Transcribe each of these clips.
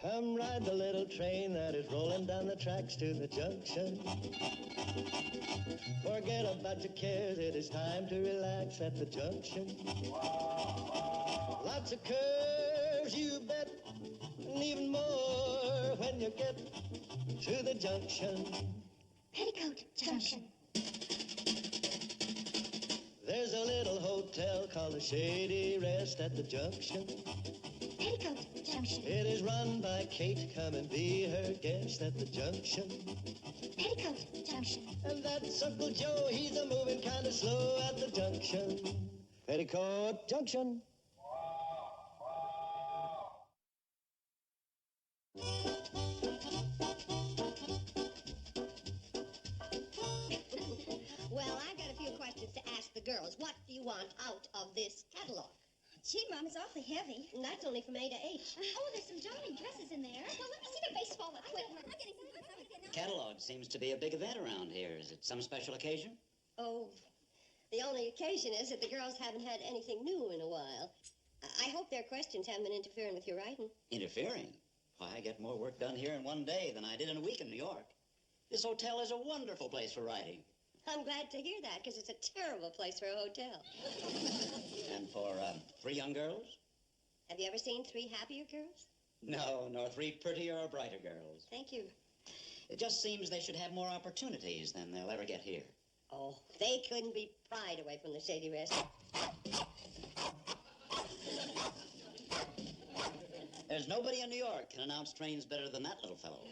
Come ride the little train that is rolling down the tracks to the junction. Forget about your cares, it is time to relax at the junction. Lots of curves, you bet, and even more when you get to the junction. Petticoat Junction. There's a little hotel called the Shady Rest at the junction. Petticoat Junction. It is run by Kate. Come and be her guest at the junction. Petticoat Junction. And that's Uncle Joe. He's a moving kind of slow at the junction. Petticoat Junction. Well, I've got a few questions to ask the girls. What do you want out of this catalog? Gee, Mom, it's awfully heavy. And that's only from A to H. Oh, there's some darling dresses in there. Well, let me see the baseball equipment. I'm getting some. The catalog seems to be a big event around here. Is it some special occasion? Oh, the only occasion is that the girls haven't had anything new in a while. I hope their questions haven't been interfering with your writing. Interfering? Why, I get more work done here in one day than I did in a week in New York. This hotel is a wonderful place for writing. I'm glad to hear that, because it's a terrible place for a hotel. And for 3 young girls? Have you ever seen 3 happier girls? No, nor 3 prettier or brighter girls. Thank you. It just seems they should have more opportunities than they'll ever get here. Oh, they couldn't be pried away from the Shady Rest. There's nobody in New York can announce trains better than that little fellow.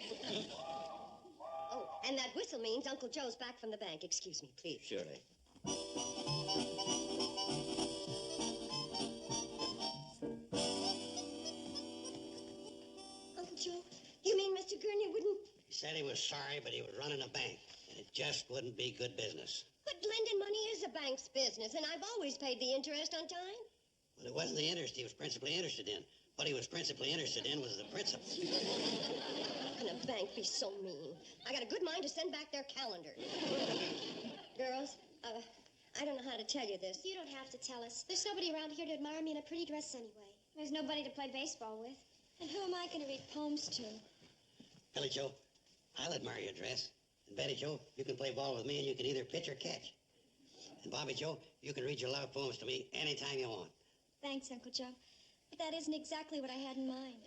Oh, and that whistle means Uncle Joe's back from the bank. Excuse me, please. Surely. Uncle Joe, you mean Mr. Gurney wouldn't... He said he was sorry, but he was running a bank, and it just wouldn't be good business. But lending money is a bank's business, and I've always paid the interest on time. Well, it wasn't the interest he was principally interested in. What he was principally interested in was the principal. How can a bank be so mean? I got a good mind to send back their calendar. Girls, I don't know how to tell you this. You don't have to tell us. There's nobody around here to admire me in a pretty dress anyway. There's nobody to play baseball with. And who am I going to read poems to? Billy Joe, I'll admire your dress. And Betty Joe, you can play ball with me and you can either pitch or catch. And Bobby Joe, you can read your love poems to me anytime you want. Thanks, Uncle Joe. But that isn't exactly what I had in mind.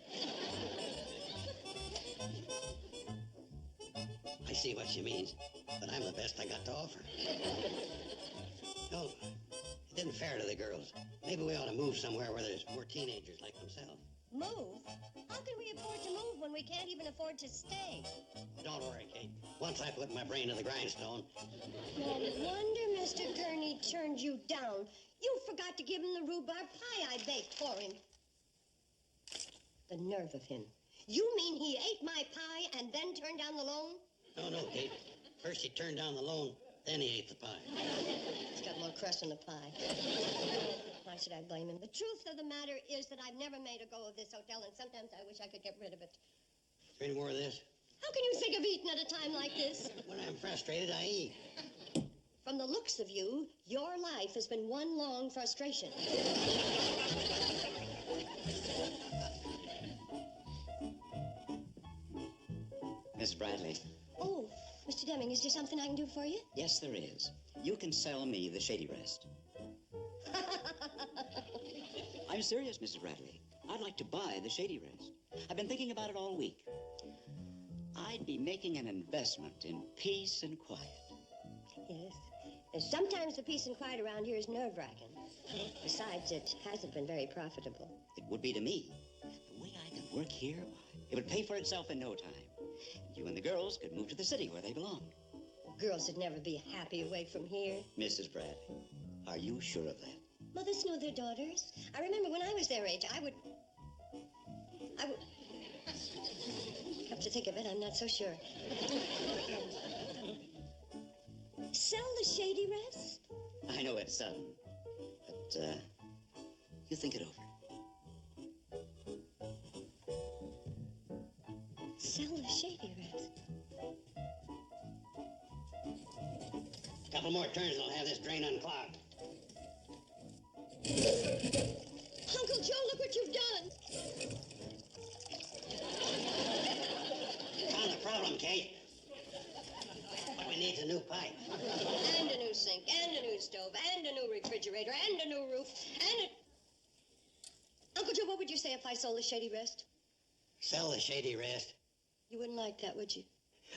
I see what she means, but I'm the best I got to offer. No, it isn't fair to the girls. Maybe we ought to move somewhere where there's more teenagers like themselves. Move? How can we afford to move when we can't even afford to stay? Don't worry, Kate. Once I put my brain to the grindstone. No wonder Mr. Gurney turned you down. You forgot to give him the rhubarb pie I baked for him. The nerve of him. You mean he ate my pie and then turned down the loan? No, Kate. First he turned down the loan, then he ate the pie. He's got more crust in the pie. Why should I blame him? The truth of the matter is that I've never made a go of this hotel, and sometimes I wish I could get rid of it. Is there any more of this? How can you think of eating at a time like this? When I'm frustrated, I eat. From the looks of you, your life has been one long frustration. Miss Bradley. Oh, Mr. Deming, is there something I can do for you? Yes, there is. You can sell me the Shady Rest. I'm serious, Mrs. Bradley. I'd like to buy the Shady Rest. I've been thinking about it all week. I'd be making an investment in peace and quiet. Yes. And sometimes the peace and quiet around here is nerve-wracking. Besides, it hasn't been very profitable. It would be to me. The way I could work here, it would pay for itself in no time. You and the girls could move to the city where they belong. Girls would never be happy away from here. Mrs. Bradley, are you sure of that? Mothers know their daughters. I remember when I was their age, I would... Come to think of it, I'm not so sure. Sell the Shady Rest? I know it's sudden, but you think it over. Sell the Shady Rest? A couple more turns and I'll have this drain unclogged. Uncle Joe, look what you've done! What would you say if I sold the Shady Rest? Sell the Shady Rest? You wouldn't like that, would you?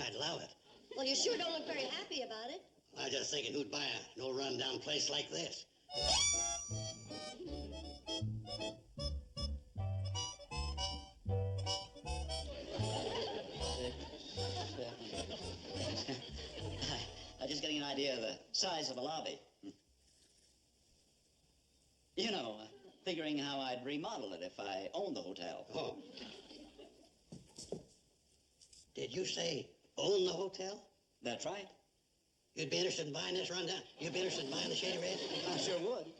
I'd love it. Well, you sure don't look very happy about it. I was just thinking who'd buy a no-run-down place like this. I'm just getting an idea of the size of the lobby. You know, figuring how I'd remodel it if I owned the hotel. Oh. Did you say own the hotel? That's right. You'd be interested in buying this rundown? You'd be interested in buying the Shady Rest? I sure would.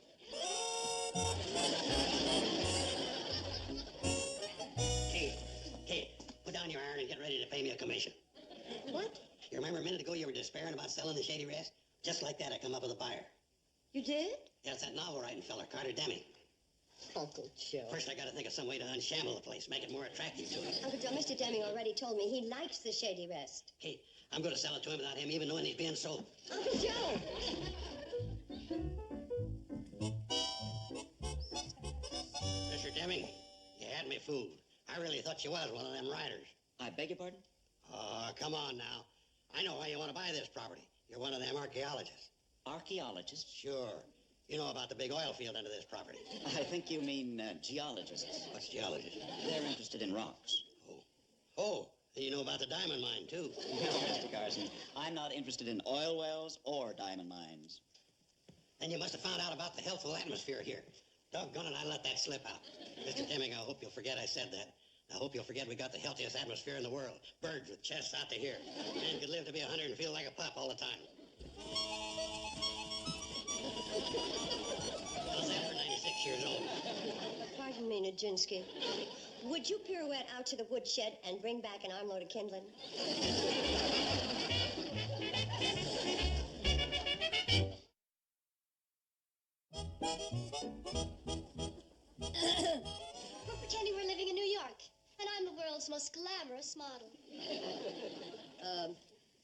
Kate, put down your iron and get ready to pay me a commission. What? You remember a minute ago you were despairing about selling the Shady Rest? Just like that, I come up with a buyer. You did? Yeah, it's that novel-writing fella, Carter Deming. Uncle Joe. First, I gotta think of some way to unshamble the place, make it more attractive to him. Uncle Joe, Mr. Deming already told me he likes the Shady Rest. Kate, I'm gonna sell it to him without him even knowing he's being sold. Uncle Joe! Mr. Deming, you had me fooled. I really thought you was one of them writers. I beg your pardon? Oh, come on now. I know why you want to buy this property. You're one of them archaeologists. Archaeologists? Sure. You know about the big oil field under this property. I think you mean geologists. What's geologist? They're interested in rocks. Oh, and you know about the diamond mine, too. No, Mr. Carson, I'm not interested in oil wells or diamond mines. Then you must have found out about the healthful atmosphere here. Doggone it, I let that slip out. Mr. Deming, I hope you'll forget I said that. I hope you'll forget we got the healthiest atmosphere in the world. Birds with chests out to here. Man could live to be 100 and feel like a pup all the time. How's that for 96 years old? Pardon me, Nijinsky. Would you pirouette out to the woodshed and bring back an armload of kindling? We're pretending we're living in New York, and I'm the world's most glamorous model.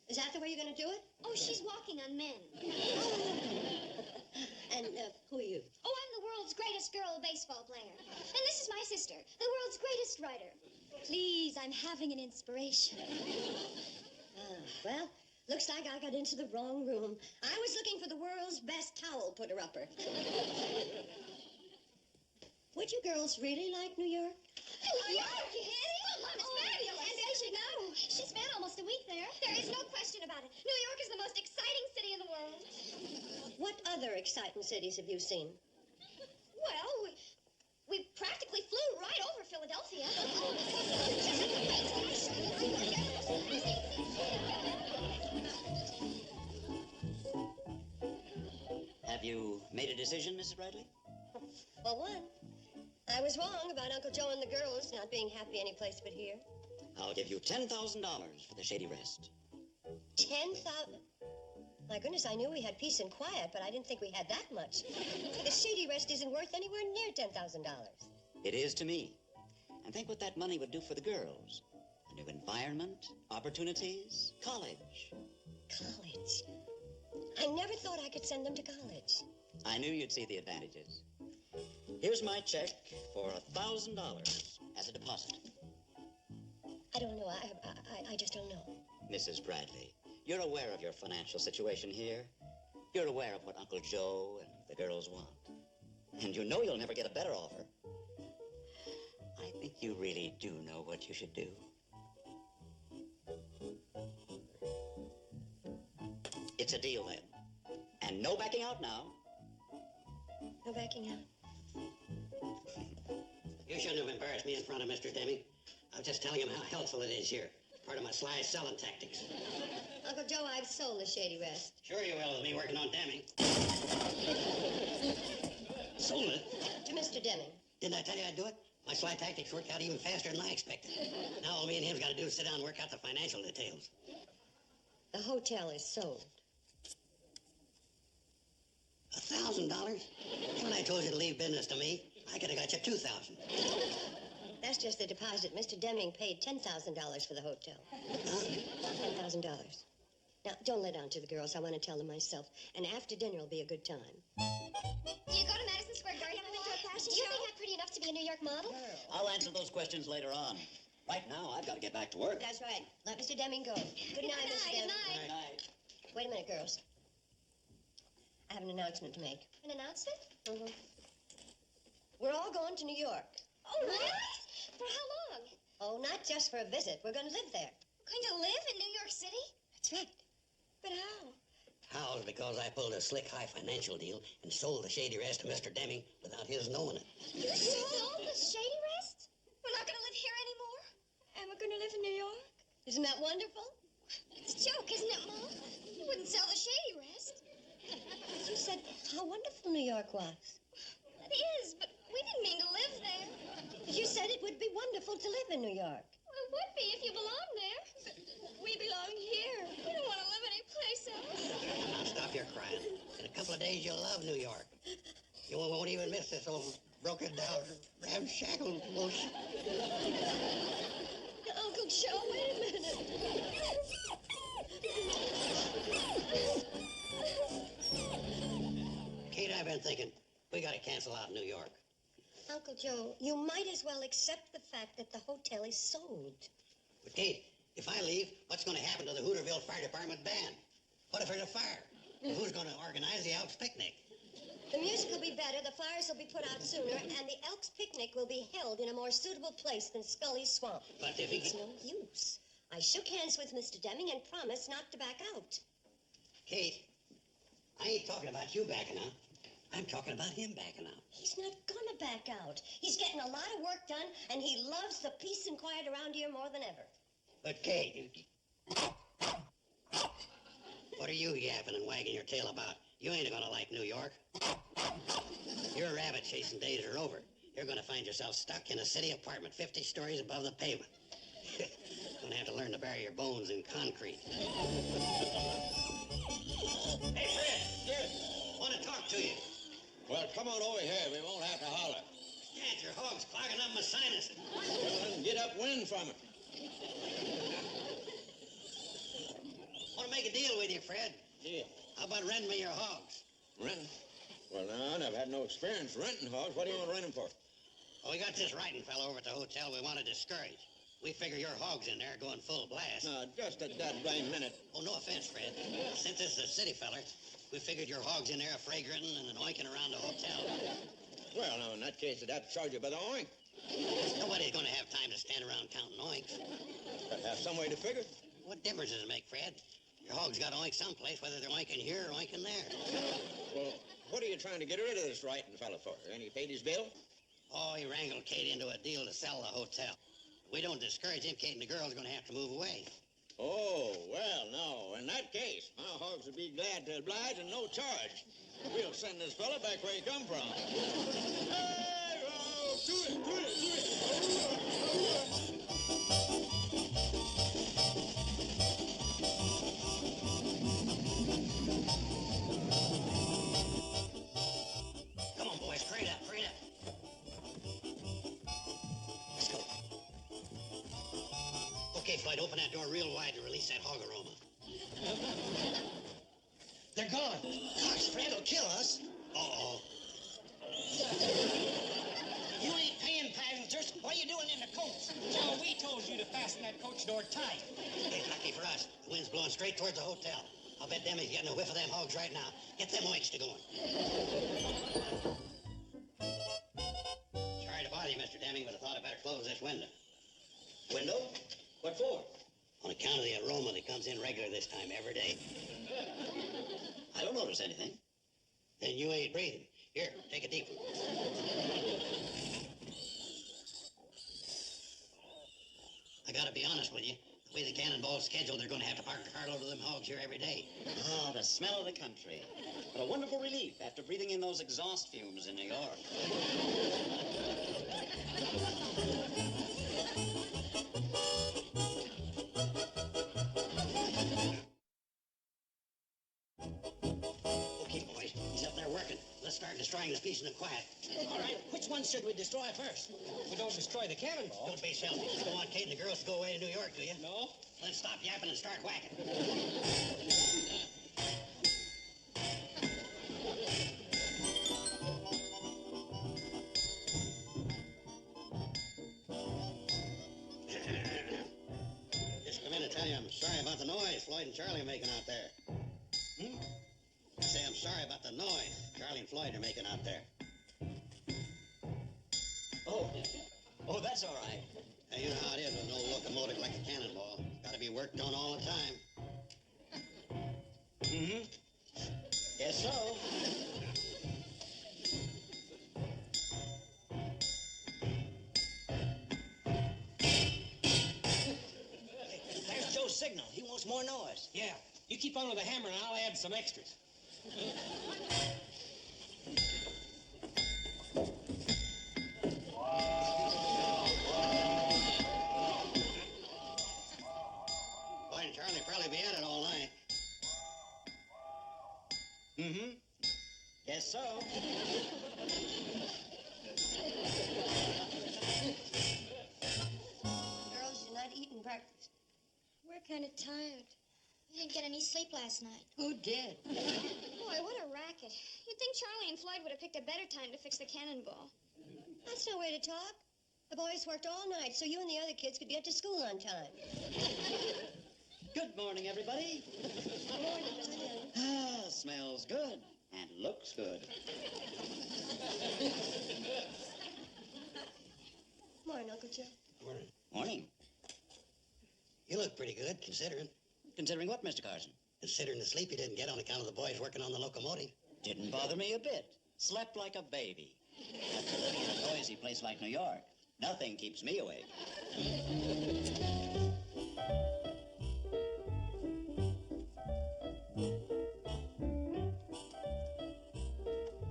Is that the way you're going to do it? Oh, she's walking on men. And who are you? Oh, I'm the world's greatest girl baseball player. And this is my sister, the world's greatest writer. Please, I'm having an inspiration. Well, looks like I got into the wrong room. I was looking for the world's best towel putter-upper. Would you girls really like New York? New York, you kidding? Oh, Mom, it's fabulous. And as you know, she spent almost a week there. There is no question about it. New York is the most exciting city in the world. What other exciting cities have you seen? Well, we practically flew right over Philadelphia. Have you made a decision, Mrs. Bradley? Well, one, I was wrong about Uncle Joe and the girls not being happy any place but here. I'll give you $10,000 for the Shady Rest. 10,000? My goodness, I knew we had peace and quiet, but I didn't think we had that much. The Shady Rest isn't worth anywhere near $10,000. It is to me. And think what that money would do for the girls. A new environment, opportunities, college. College? I never thought I could send them to college. I knew you'd see the advantages. Here's my check for $1,000 as a deposit. I don't know. I just don't know. Mrs. Bradley, you're aware of your financial situation here. You're aware of what Uncle Joe and the girls want. And you know you'll never get a better offer. I think you really do know what you should do. It's a deal, then. And no backing out now. No backing out. You shouldn't have embarrassed me in front of Mr. Deming. I was just telling him how helpful it is here. Part of my sly selling tactics. Uncle Joe, I've sold the Shady Rest. Sure you will with me working on Deming. Sold it? To Mr. Deming. Didn't I tell you I'd do it? My sly tactics worked out even faster than I expected. Now all me and him's got to do is sit down and work out the financial details. The hotel is sold. $1,000? When I told you to leave business to me, I could have got you $2,000. That's just the deposit. Mr. Deming paid $10,000 for the hotel. $10,000. Now, don't let on to the girls. I want to tell them myself. And after dinner will be a good time. Do you go to Madison Square Garden? Have you been to a fashion show? Do you think I'm pretty enough to be a New York model? I'll answer those questions later on. Right now, I've got to get back to work. That's right. Let Mr. Deming go. Good night, Mr. Deming. Good night. Wait a minute, girls. I have an announcement to make. An announcement? Mm-hmm. We're all going to New York. Oh, really? For how long? Oh, not just for a visit. We're going to live there. We're going to live in New York City? That's right. But how? How's because I pulled a slick high financial deal and sold the shady rest to Mr. Deming without his knowing it. You sold the shady rest? We're not going to live here anymore? And we're going to live in New York? Isn't that wonderful? It's a joke, isn't it, Mom? You wouldn't sell the shady rest. You said how wonderful New York was. It is, but we didn't mean to live there. You said it would be wonderful to live in New York. Well, it would be if you belonged there. But we belong here. We don't want to live anyplace else. Now stop your crying. In a couple of days, you'll love New York. You won't even miss this old broken down, ramshackle bullshit. Uncle Joe, wait a minute. Kate, I've been thinking, we gotta cancel out New York. Uncle Joe, you might as well accept the fact that the hotel is sold. But Kate, if I leave, what's gonna happen to the Hooterville Fire Department band? What if there's a fire? And who's gonna organize the Elks picnic? The music will be better, the fires will be put out sooner, and the Elks picnic will be held in a more suitable place than Scully's Swamp. But if he... It's no use. I shook hands with Mr. Deming and promised not to back out. Kate, I ain't talking about you backing out. I'm talking about him backing out. He's not gonna back out. He's getting a lot of work done, and he loves the peace and quiet around here more than ever. But Kate, what are you yapping and wagging your tail about? You ain't gonna like New York. Your rabbit chasing days are over. You're gonna find yourself stuck in a city apartment 50 stories above the pavement. Gonna have to learn to bury your bones in concrete. Hey, Fred. Yes. Want to talk to you. Well, come on over here. We won't have to holler. Can't your hog's clogging up my sinus. Well, then get upwind from it. Want to make a deal with you, Fred. Yeah. How about renting me your hogs? Rent? Well, no, I never had no experience renting hogs. What do you want to rent them for? Well, we got this writing fellow over at the hotel we want to discourage. We figure your hog's in there going full blast. No, just at that blame minute. Oh, no offense, Fred. Since this is a city feller, we figured your hog's in there a-fragranting and oinking around the hotel. Well, now, in that case, I'd have to charge you by the oink. Nobody's going to have time to stand around counting oinks. I'd have some way to figure. What difference does it make, Fred? Your hog's got to oink someplace, whether they're oinking here or oinking there. Well, what are you trying to get rid of this writing fella for? Ain't he paid his bill? Oh, he wrangled Kate into a deal to sell the hotel. If we don't discourage him, Kate and the girl's going to have to move away. Oh, well, no. In that case, my hogs would be glad to oblige and no charge. We'll send this fella back where he come from. Hey, oh, do it, do it, do it. Come on, boys, hurry it up, hurry it up. Let's go. Okay, Floyd, open that door real wide to release that hog aroma. They're gone. Gosh, Fred will kill us. Uh-oh. You ain't paying passengers. What are you doing in the coach? Joe, we told you to fasten that coach door tight. Hey, lucky for us, the wind's blowing straight towards the hotel. I'll bet Demi's getting a whiff of them hogs right now. Get them oinks to going. Sorry to bother you, Mr. Deming, but I thought I'd better close this window. Window? What for? On account of the aroma that comes in regular this time every day. I don't notice anything. Then you ain't breathing. Here, take a deep one. I gotta be honest with you. The way the Cannonball's scheduled, they're gonna have to park a carload of them hogs here every day. Ah, the smell of the country. What a wonderful relief after breathing in those exhaust fumes in New York. Okay, boys, he's up there working. Let's start destroying this piece of the quiet. All right, which one should we destroy first? We don't destroy the cannonball. Don't be selfish. You don't want Kate and the girls to go away to New York, do you? No. Then stop yapping and start whacking. Floyd and Charlie are making out there? Hmm? I say I'm sorry about the noise Charlie and Floyd are making out there. Oh, that's all right. Hey, you know how it is with an old locomotive like a cannonball. Got to be worked on all the time. Mm-hmm. Guess so. There's Joe's signal. He wants more noise. Yeah. You keep on with the hammer and I'll add some extras. Floyd and Charlie probably be at it all night. Mm-hmm. Guess so. Girls, you're not eating breakfast. We're kind of tired. We didn't get any sleep last night. Who did? Boy, what a racket. You'd think Charlie and Floyd would have picked a better time to fix the cannonball. That's no way to talk. The boys worked all night so you and the other kids could get to school on time. Good morning, everybody. Good morning, Mr. Dillon. Ah, smells good and looks good. Morning, Uncle Joe. Morning. Morning. You look pretty good, considering. Considering what, Mr. Carson? Considering the sleep you didn't get on account of the boys working on the locomotive. Didn't bother me a bit. Slept like a baby. After living in a noisy place like New York, nothing keeps me awake.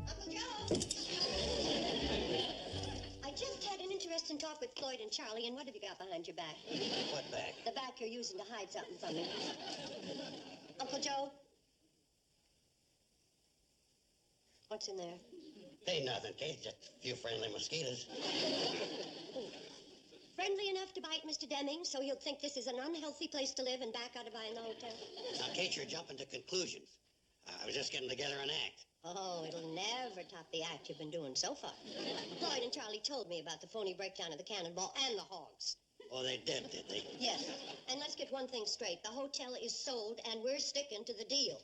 Uncle Joe! I just had an interesting talk with Floyd and Charlie, and what have you got behind your back? What back? The back you're using to hide something from me. Uncle Joe? What's in there? Ain't nothing, Kate. Just a few friendly mosquitoes. Friendly enough to bite Mr. Deming, so he'll think this is an unhealthy place to live and back out of buying the hotel? Now, Kate, you're jumping to conclusions. I was just getting together an act. Oh, it'll never top the act you've been doing so far. Floyd and Charlie told me about the phony breakdown of the cannonball and the hogs. Oh, they did they? Yes, and let's get one thing straight. The hotel is sold, and we're sticking to the deal.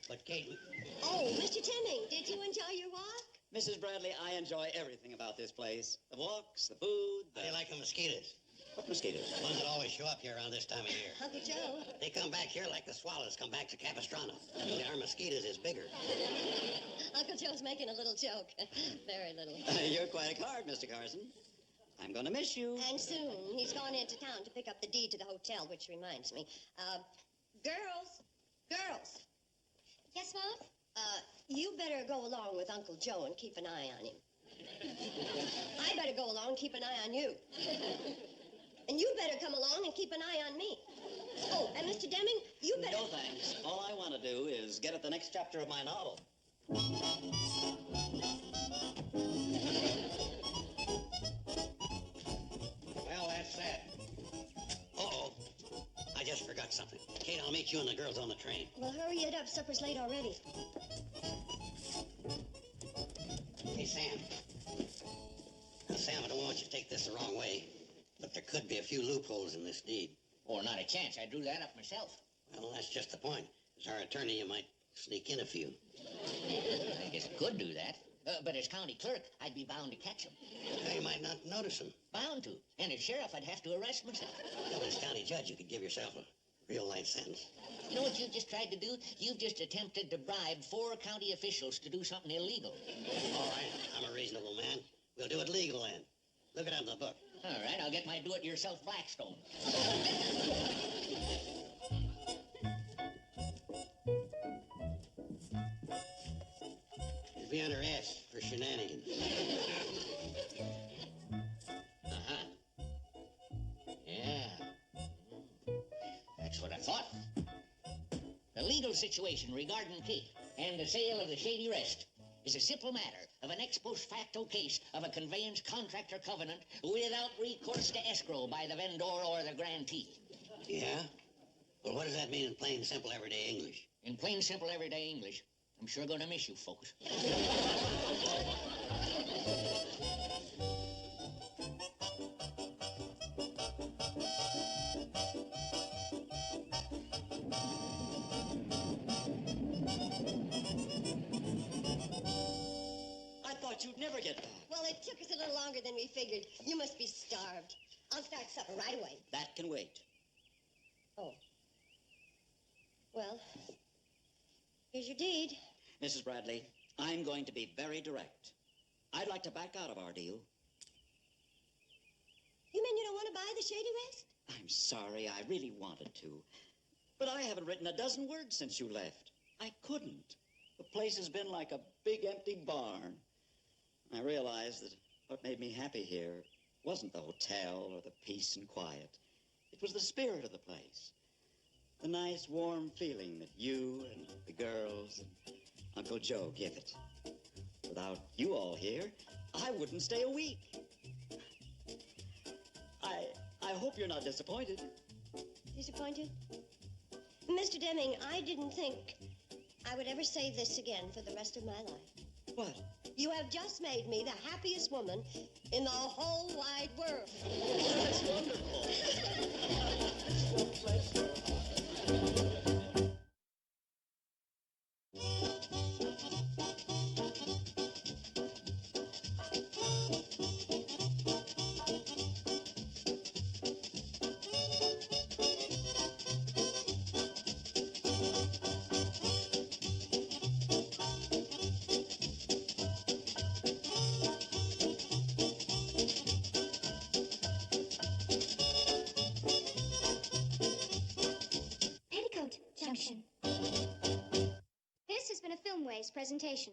But, Kate, Oh, Mr. Deming, did you enjoy your walk? Mrs. Bradley, I enjoy everything about this place. The walks, the food, how do you like the mosquitoes? What mosquitoes? The ones that always show up here around this time of year. Uncle Joe. They come back here like the swallows come back to Capistrano. Only our mosquitoes is bigger. Uncle Joe's making a little joke. Very little. You're quite a card, Mr. Carson. I'm going to miss you. And soon, he's gone into town to pick up the deed to the hotel, which reminds me. Girls, Yes, Mom? you better go along with Uncle Joe and keep an eye on him. I better go along and keep an eye on you. And you better come along and keep an eye on me. Oh, and Mr. Deming, you better... No, thanks. All I want to do is get at the next chapter of my novel. Well, that's that. Uh-oh. I just forgot something. Kate, I'll meet you and the girls on the train. Well, hurry it up. Supper's late already. Hey, Sam. Now, Sam, I don't want you to take this the wrong way, but there could be a few loopholes in this deed. Oh, not a chance. I drew that up myself. Well, that's just the point. As our attorney, you might sneak in a few. I guess I could do that. But as county clerk, I'd be bound to catch them. Now, you might not notice them. Bound to. And as sheriff, I'd have to arrest myself. Well, as county judge, you could give yourself a real life sentence. You know what you've just tried to do? You've just attempted to bribe 4 county officials to do something illegal. All right, I'm a reasonable man. We'll do it legal then. Look it up in the book. All right, I'll get my do-it-yourself Blackstone. It'll be under S for shenanigans. Uh-huh. Yeah. That's what I thought. The legal situation regarding Kate and the sale of the Shady Rest is a simple matter of an ex post facto case of a conveyance contract or covenant without recourse to escrow by the vendor or the grantee. Yeah? Well, what does that mean in plain, simple, everyday English? In plain, simple, everyday English, I'm sure going to miss you folks. never get back. Well, it took us a little longer than we figured. You must be starved. I'll start supper right away. That can wait. Oh. Well, here's your deed. Mrs. Bradley, I'm going to be very direct. I'd like to back out of our deal. You mean you don't want to buy the Shady Rest? I'm sorry, I really wanted to. But I haven't written a dozen words since you left. I couldn't. The place has been like a big empty barn. I realized that what made me happy here wasn't the hotel or the peace and quiet. It was the spirit of the place. The nice, warm feeling that you and the girls and Uncle Joe give it. Without you all here, I wouldn't stay a week. I hope you're not disappointed. Disappointed? Mr. Deming, I didn't think I would ever say this again for the rest of my life. What? You have just made me the happiest woman in the whole wide world. That's wonderful. Petticoat Junction. This has been a Filmways presentation.